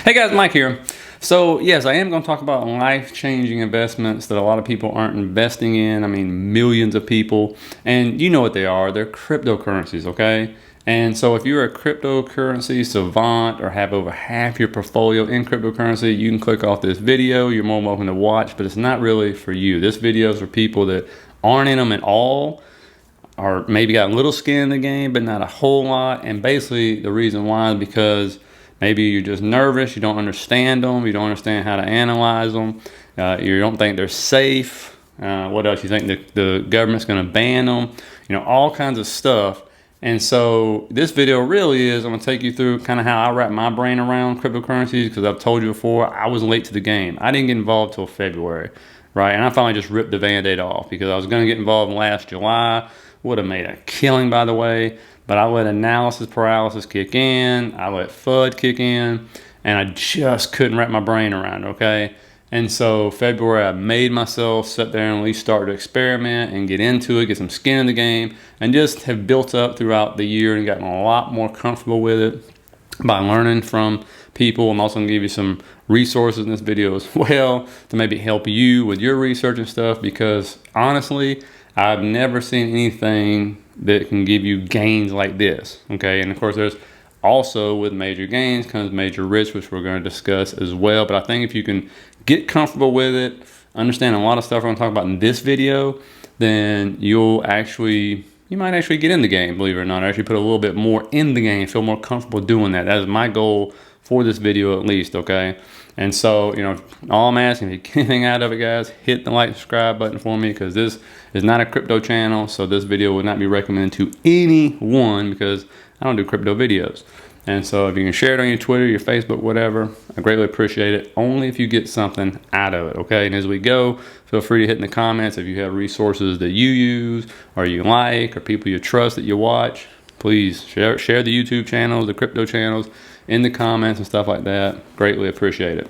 Hey guys, Mike here. So yes, I am going to talk about life-changing investments that a lot of people aren't investing in. I mean, millions of people, and you know what they are. They're cryptocurrencies, okay? And so if you're a cryptocurrency savant or have over half your portfolio in cryptocurrency, you can click off this video. You're more than welcome to watch, but it's not really for you. This video is for people that aren't in them at all, or maybe got a little skin in the game, but not a whole lot. And basically the reason why is because maybe you're just nervous, you don't understand them, you don't understand how to analyze them, you don't think they're safe. What else? You think the government's going to ban them? You know, all kinds of stuff. And so this video really is, I'm going to take you through kind of how I wrap my brain around cryptocurrencies, because I've told you before, I was late to the game. I didn't get involved till February, right? And I finally just ripped the Band-Aid off because I was going to get involved last July. Would have made a killing, by the way. But I let analysis paralysis kick in, I let FUD kick in, and I just couldn't wrap my brain around it, okay? And so February, I made myself sit there and at least start to experiment and get into it, get some skin in the game, and just have built up throughout the year and gotten a lot more comfortable with it by learning from people. I'm also going to give you some resources in this video as well to maybe help you with your research and stuff, because honestly, I've never seen anything that can give you gains like this, okay? And of course, there's also, with major gains comes major risk, which we're going to discuss as well. But I think if you can get comfortable with it, understand a lot of stuff I'm going to talk about in this video, then you might actually get in the game, believe it or not, or actually put a little bit more in the game, feel more comfortable doing that. That is my goal for this video at least, okay? And so, you know, all I'm asking, if you get anything out of it, guys, hit the like, subscribe button for me, because this is not a crypto channel, so this video would not be recommended to anyone because I don't do crypto videos. And so if you can share it on your Twitter, your Facebook, whatever, I greatly appreciate it, only if you get something out of it, okay? And as we go, feel free to hit in the comments if you have resources that you use or you like, or people you trust that you watch. Please share the YouTube channels, the crypto channels in the comments and stuff like that. Greatly appreciate it.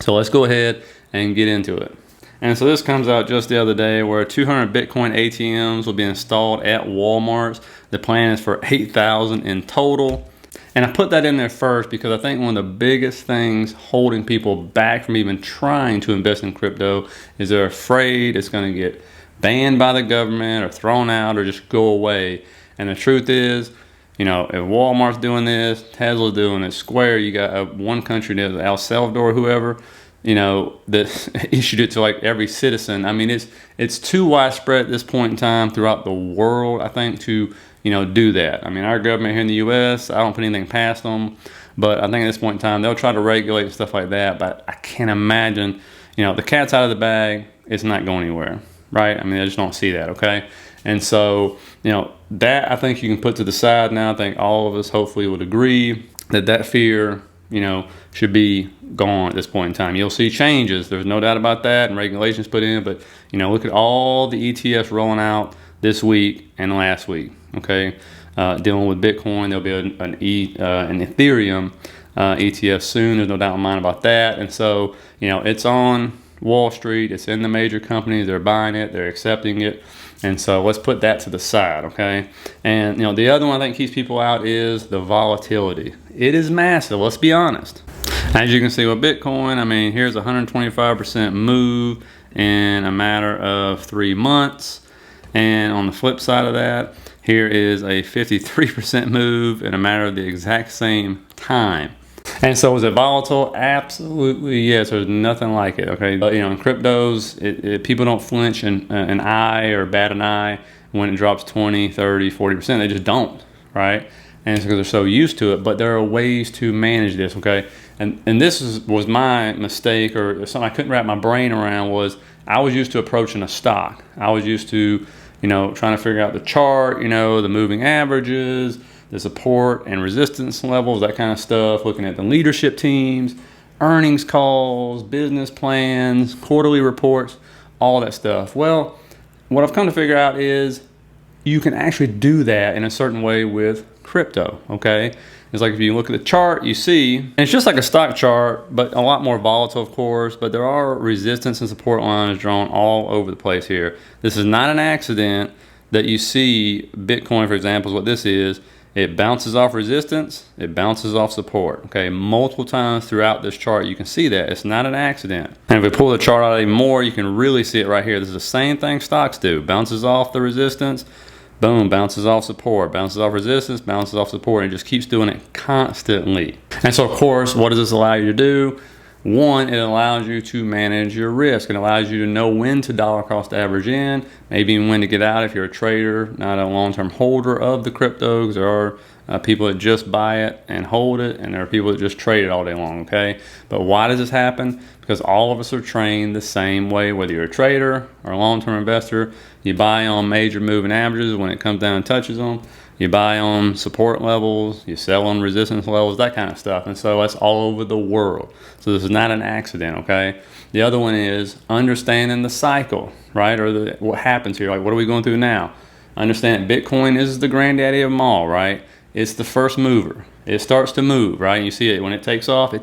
So let's go ahead and get into it. And so this comes out just the other day where 200 Bitcoin ATMs will be installed at Walmart's. The plan is for 8,000 in total. And I put that in there first because I think one of the biggest things holding people back from even trying to invest in crypto is they're afraid it's going to get banned by the government or thrown out or just go away. And the truth is, you know, if Walmart's doing this, Tesla's doing it, Square, you got one country, there's El Salvador, whoever, you know, that issued it to like every citizen. I mean, it's too widespread at this point in time throughout the world, I think, to, you know, do that. I mean, our government here in the U.S., I don't put anything past them, but I think at this point in time, they'll try to regulate stuff like that. But I can't imagine, you know, the cat's out of the bag, it's not going anywhere, right? I mean, I just don't see that, okay? And so, you know, that I think you can put to the side now. I think all of us hopefully would agree that fear, you know, should be gone at this point in time. You'll see changes, there's no doubt about that, and regulations put in, but, you know, look at all the ETFs rolling out this week and last week, okay? Dealing with Bitcoin, there'll be an Ethereum ETF soon, there's no doubt in my mind about that. And so, you know, it's on Wall Street, it's in the major companies, they're buying it, they're accepting it. And so let's put that to the side, okay? And, you know, the other one I think keeps people out is the volatility. It is massive, let's be honest. As you can see with Bitcoin, I mean, here's a 125% move in a matter of 3 months. And on the flip side of that, here is a 53% move in a matter of the exact same time. And so is it volatile? Absolutely yes. There's nothing like it, okay? But, you know, in cryptos, people don't flinch an eye or bat an eye when it drops 20, 30, 40%. They just don't, right? And it's because they're so used to it. But there are ways to manage this, okay? And this was my mistake, or something I couldn't wrap my brain around, was I was used to approaching a stock. I was used to, you know, trying to figure out the chart, you know, the moving averages, the support and resistance levels, that kind of stuff, looking at the leadership teams, earnings calls, business plans, quarterly reports, all that stuff. Well, what I've come to figure out is you can actually do that in a certain way with crypto, okay? It's like if you look at the chart, you see, and it's just like a stock chart, but a lot more volatile, of course, but there are resistance and support lines drawn all over the place here. This is not an accident that you see Bitcoin, for example, is what this is It bounces off resistance, it bounces off support, okay? Multiple times throughout this chart, you can see that. It's not an accident. And if we pull the chart out even more, you can really see it right here. This is the same thing stocks do. Bounces off the resistance, boom, bounces off support, bounces off resistance, bounces off support, and it just keeps doing it constantly. And so, of course, what does this allow you to do? One, it allows you to manage your risk. It allows you to know when to dollar cost average in, maybe even when to get out if you're a trader, not a long-term holder of the cryptos. There are people that just buy it and hold it, and there are people that just trade it all day long, okay? But why does this happen? Because all of us are trained the same way, whether you're a trader or a long-term investor. You buy on major moving averages when it comes down and touches them. You buy on support levels, you sell on resistance levels, that kind of stuff. And so that's all over the world. So this is not an accident, okay? The other one is understanding the cycle, right? Or what happens here, like what are we going through now? Understand Bitcoin is the granddaddy of them all, right? It's the first mover. It starts to move, right? And you see it when it takes off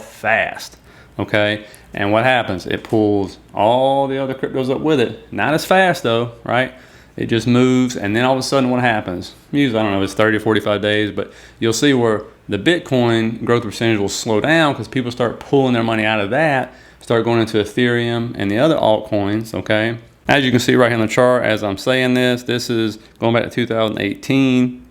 fast, okay? And what happens? It pulls all the other cryptos up with it. Not as fast though, right? It just moves, and then all of a sudden what happens? Usually, I don't know, it's 30 or 45 days, but you'll see where the Bitcoin growth percentage will slow down because people start pulling their money out of that, start going into Ethereum and the other altcoins, okay? As you can see right here on the chart, as I'm saying this is going back to 2018.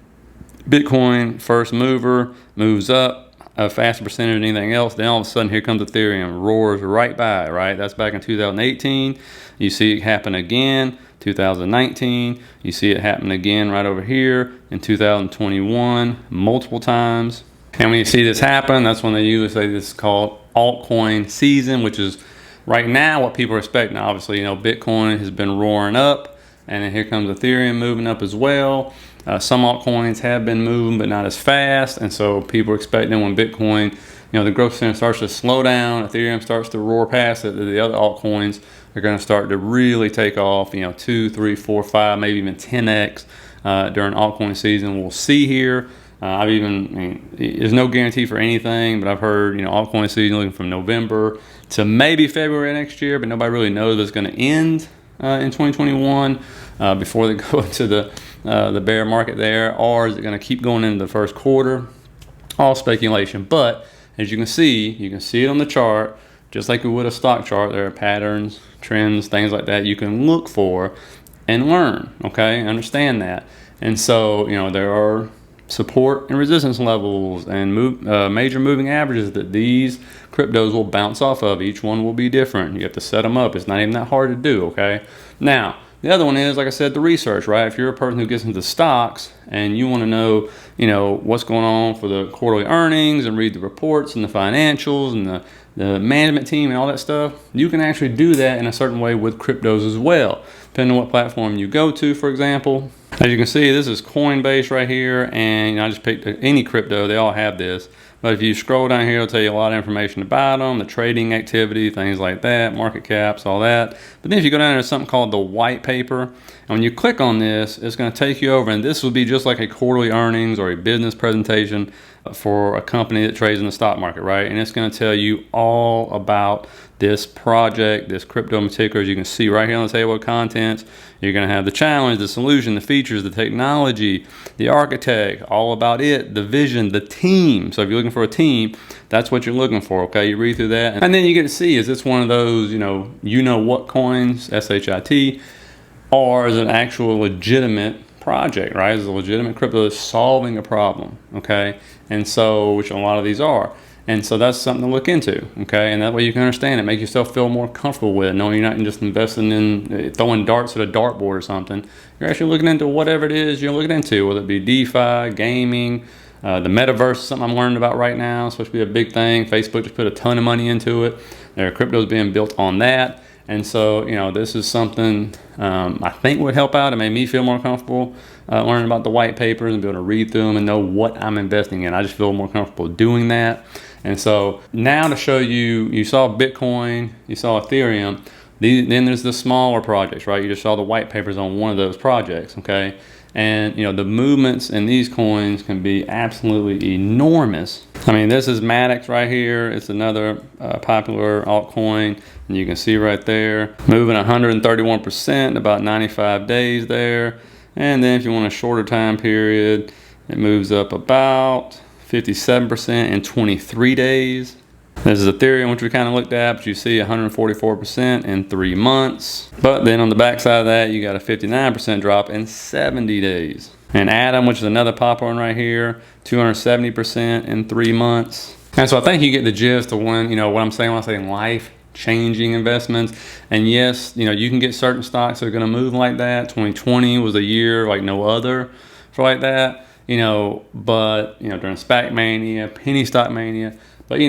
Bitcoin, first mover, moves up a faster percentage than anything else. Then all of a sudden, here comes Ethereum, roars right by, right? That's back in 2018. You see it happen again. 2019, you see it happen again right over here in 2021, multiple times. And when you see this happen, that's when they usually say this is called altcoin season, which is right now what people are expecting. Obviously, you know, Bitcoin has been roaring up, and then here comes Ethereum moving up as well. Some altcoins have been moving, but not as fast, and so people are expecting when Bitcoin, you know, the growth center starts to slow down, Ethereum starts to roar past it, the other altcoins are going to start to really take off, you know, 2, 3, 4, 5, maybe even 10x during altcoin season. We'll see here. I mean, there's no guarantee for anything, but I've heard, you know, altcoin season looking from November to maybe February next year, but nobody really knows if it's going to end in 2021 before they go into the bear market there, or is it going to keep going into the first quarter? All speculation. But as you can see it on the chart, just like we would a stock chart. There are patterns, trends, things like that you can look for and learn, okay? Understand that. And so, you know, there are support and resistance levels and major moving averages that these cryptos will bounce off of. Each one will be different. You have to set them up. It's not even that hard to do, okay? Now, the other one is, like I said, the research, right? If you're a person who gets into stocks and you want to know, you know, what's going on for the quarterly earnings and read the reports and the financials and the management team and all that stuff, you can actually do that in a certain way with cryptos as well, depending on what platform you go to, for example. As you can see, this is Coinbase right here, and, you know, I just picked any crypto. They all have this. But if you scroll down here, it'll tell you a lot of information about them, the trading activity, things like that, market caps, all that. But then if you go down there, there's something called the white paper. And when you click on this, it's going to take you over, and this will be just like a quarterly earnings or a business presentation for a company that trades in the stock market, right? And it's going to tell you all about this project, this crypto in particular. As you can see right here on the table of contents, you're going to have the challenge, the solution, the features, the technology, the architect, all about it, the vision, the team. So if you're looking for a team, that's what you're looking for, okay? You read through that, and then you get to see, is this one of those, you know what coins, SHIT, or is it an actual legitimate project, right? Is a legitimate crypto that's solving a problem, okay? And so, which a lot of these are. And so that's something to look into, okay? And that way you can understand it, make yourself feel more comfortable with it, knowing you're not just investing in throwing darts at a dartboard or something. You're actually looking into whatever it is you're looking into, whether it be DeFi, gaming, the metaverse is something I'm learning about right now. It's supposed to be a big thing. Facebook just put a ton of money into it. There are cryptos being built on that. And so, you know, this is something I think would help out. It made me feel more comfortable learning about the white papers and be able to read through them and know what I'm investing in. I just feel more comfortable doing that. And so now to show you, you saw Bitcoin, you saw Ethereum, then there's the smaller projects, right? You just saw the white papers on one of those projects, okay? And, you know, the movements in these coins can be absolutely enormous. I mean, this is MATIC right here. It's another popular altcoin. And you can see right there, moving 131%, about 95 days there. And then if you want a shorter time period, It moves up about 57% in 23 days. This is Ethereum, which we kind of looked at, but you see 144% in 3 months. But then on the backside of that, you got a 59% drop in 70 days. And Atom, which is another popular one right here, 270% in 3 months. And so I think you get the gist of when, what I'm saying when I say life-changing investments. And yes, you can get certain stocks that are going to move like that. 2020 was a year like no other for like that. But during SPAC mania, penny stock mania, but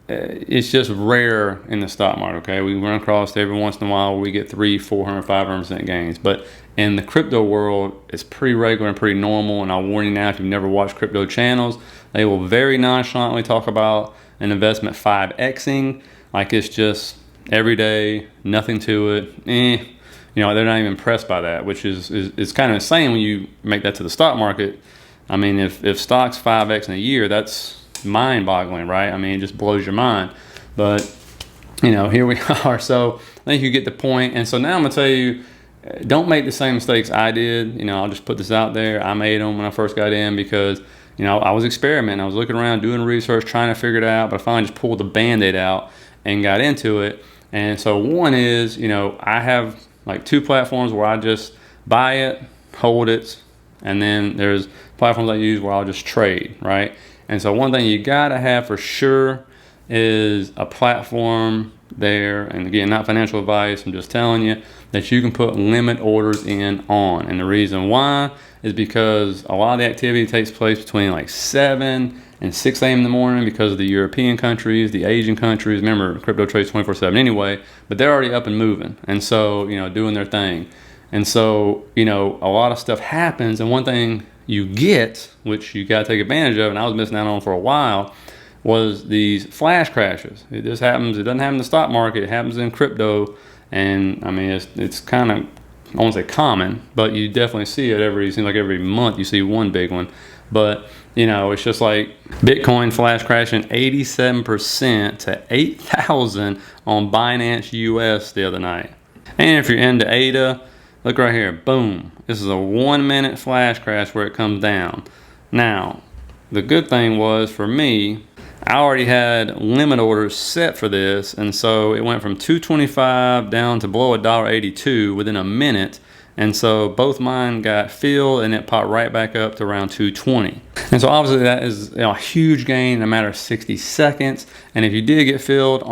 it's just rare in the stock market. Okay, we run across every once in a while where we get 300, 400, 500% gains, but in the crypto world, it's pretty regular and pretty normal. And I'll warn you now, if you've never watched crypto channels, they will very nonchalantly talk about an investment 5xing like it's just every day, nothing to it. They're not even impressed by that, which is kind of insane when you make that to the stock market. I mean, if stocks 5x in a year, that's mind-boggling, right? I mean, it just blows your mind. But here we are. So I think you get the point. And so now I'm gonna tell you, don't make the same mistakes I did. I'll just put this out there. I made them when I first got in because I was experimenting. I was looking around, doing research, trying to figure it out, but I finally just pulled the Band-Aid out and got into it. And so one is, I have like 2 platforms where I just buy it, hold it, and then there's platforms I use where I'll just trade, right? And so one thing you gotta have for sure is a platform there, and again, not financial advice, I'm just telling you, that you can put limit orders in on. And the reason why is because a lot of the activity takes place between like 7 and 6 a.m. in the morning because of the European countries, the Asian countries. Remember, crypto trades 24/7 anyway, but they're already up and moving. And so, doing their thing. And so, a lot of stuff happens, and one thing you get, which you got to take advantage of, and I was missing out on for a while, was these flash crashes. It just happens. It doesn't happen in the stock market. It happens in crypto. And I mean, it's kind of, I won't say common, but you definitely see it seems like every month you see one big one. But, it's just like Bitcoin flash crashing 87% to 8,000 on Binance US the other night. And if you're into ADA, look right here, boom. This is a 1-minute flash crash where it comes down. Now, the good thing was for me, I already had limit orders set for this, and so it went from $2.25 down to below $1.82 within a minute. And so both mine got filled, and it popped right back up to around $2.20. And so obviously that is a huge gain in a matter of 60 seconds. And if you did get filled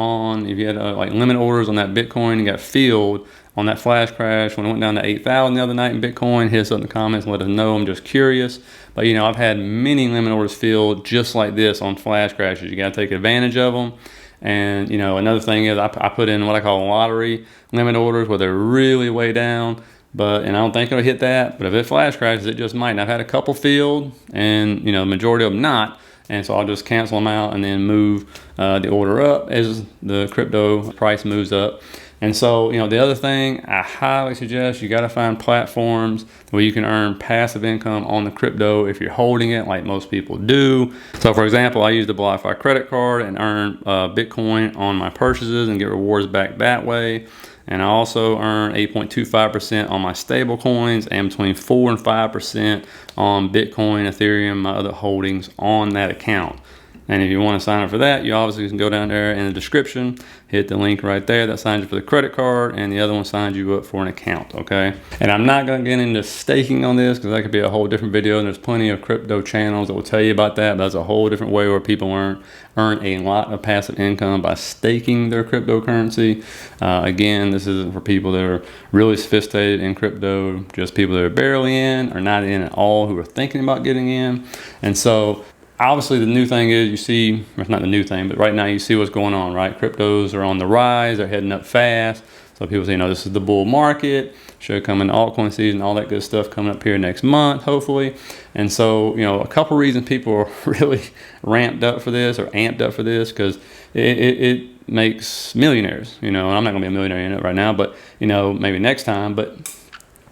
if you had like limit orders on that Bitcoin, you got filled on that flash crash when it went down to 8,000 the other night in Bitcoin, hit us up in the comments and let us know. I'm just curious. But I've had many limit orders filled just like this on flash crashes. You got to take advantage of them. And another thing is I put in what I call lottery limit orders where they're really way down. And I don't think it'll hit that. But if it flash crashes, it just might. And I've had a couple filled, and the majority of them not. And so I'll just cancel them out and then move the order up as the crypto price moves up. And so, the other thing I highly suggest, you got to find platforms where you can earn passive income on the crypto if you're holding it like most people do. So for example, I use the BlockFi credit card and earn Bitcoin on my purchases and get rewards back that way. And I also earn 8.25% on my stable coins and between 4 and 5% on Bitcoin, Ethereum, my other holdings on that account. And if you want to sign up for that, you obviously can go down there in the description, hit the link right there that signs you for the credit card, and the other one signs you up for an account, okay? And I'm not going to get into staking on this because that could be a whole different video, and there's plenty of crypto channels that will tell you about that, but that's a whole different way where people earn a lot of passive income by staking their cryptocurrency. Again, this is for people that are really sophisticated in crypto, just people that are barely in or not in at all who are thinking about getting in. And so obviously the new thing is it's not the new thing, but right now you see what's going on, right? Cryptos are on the rise, they're heading up fast. So people say, this is the bull market, should come into altcoin season, all that good stuff coming up here next month, hopefully. And so, a couple reasons people are really ramped up for this or amped up for this, because it makes millionaires, and I'm not gonna be a millionaire in it right now, but maybe next time. But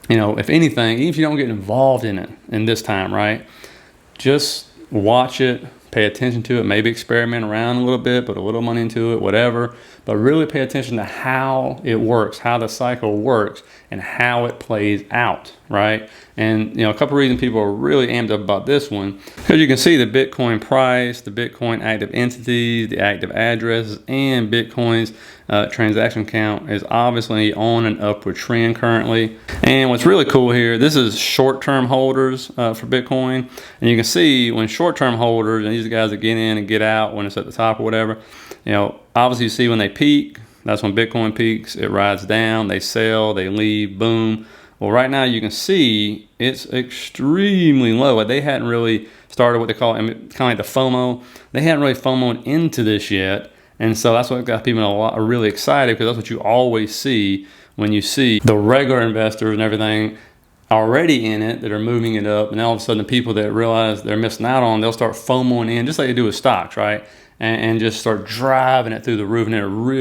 if anything, even if you don't get involved in it in this time, right, just watch it, pay attention to it, maybe experiment around a little bit, put a little money into it, whatever, but really pay attention to how it works, how the cycle works, and how it plays out. right? And you know, a couple reasons people are really amped up about this one, because you can see the Bitcoin price, the Bitcoin active entities, the active addresses, and Bitcoin's transaction count is obviously on an upward trend currently. And what's really cool here, this is short-term holders for Bitcoin, and you can see when short-term holders, and these guys that get in and get out when it's at the top or whatever, you know, obviously you see when they peak, that's when Bitcoin peaks, it rides down, they sell, they leave, boom. Well, right now you can see it's extremely low. They hadn't really started what they call, kind of like the FOMO. They hadn't really FOMO'd into this yet. And so that's what got people really excited, because that's what you always see when you see the regular investors and everything already in it that are moving it up. And all of a sudden the people that realize they're missing out on, they'll start FOMOing in, just like they do with stocks, right? And just start driving it through the roof. And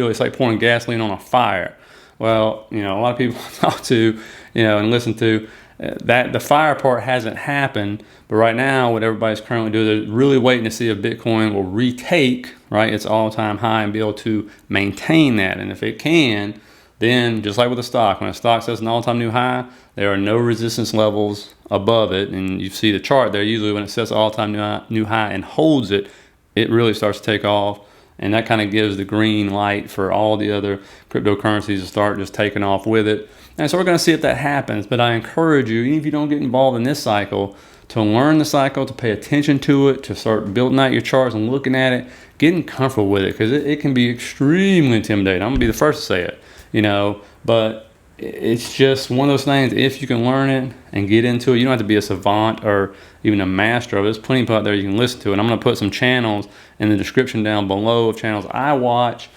it's like pouring gasoline on a fire. Well, you know, a lot of people talk to, you know, and listen to, that the fire part hasn't happened, but right now what everybody's currently doing, they're really waiting to see if Bitcoin will retake, right, its all-time high and be able to maintain that. And if it can, then just like with a stock, when a stock sets an all-time new high, there are no resistance levels above it. And you see the chart there, usually when it sets all-time new high and holds it, it really starts to take off. And that kind of gives the green light for all the other cryptocurrencies to start just taking off with it. And so we're going to see if that happens. But I encourage you, even if you don't get involved in this cycle, to learn the cycle, to pay attention to it, to start building out your charts and looking at it, getting comfortable with it, because it can be extremely intimidating. I'm going to be the first to say it, you know, but it's just one of those things. If you can learn it and get into it, you don't have to be a savant or even a master of it. There's plenty of people out there you can listen to. And I'm going to put some channels in the description down below of channels I watch,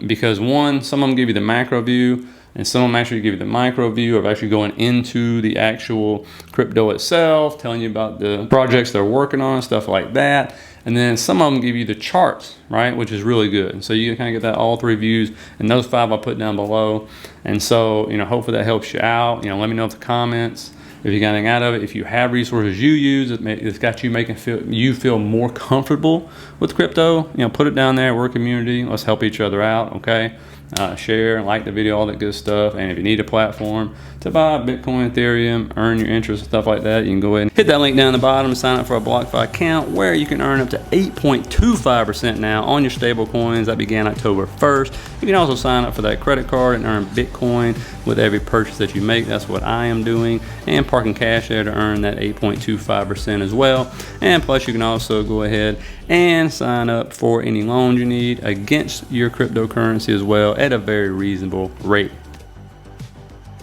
because one, some of them give you the macro view, and some of them actually give you the micro view of actually going into the actual crypto itself, telling you about the projects they're working on, stuff like that. And then some of them give you the charts, right, which is really good. And so you kind of get that all three views, and those 5 I'll put down below. And so, you know, hopefully that helps you out. You know, let me know in the comments if you got anything out of it. If you have resources you use that's got you making you feel more comfortable with crypto, you know, put it down there. We're a community. Let's help each other out, okay? Share and like the video, all that good stuff. And if you need a platform to buy Bitcoin, Ethereum, earn your interest and stuff like that, you can go ahead and hit that link down the bottom and sign up for a BlockFi account, where you can earn up to 8.25% now on your stable coins. That began October 1st. You can also sign up for that credit card and earn Bitcoin with every purchase that you make. That's what I am doing, and parking cash there to earn that 8.25% as well. And plus you can also go ahead and sign up for any loans you need against your cryptocurrency as well at a very reasonable rate.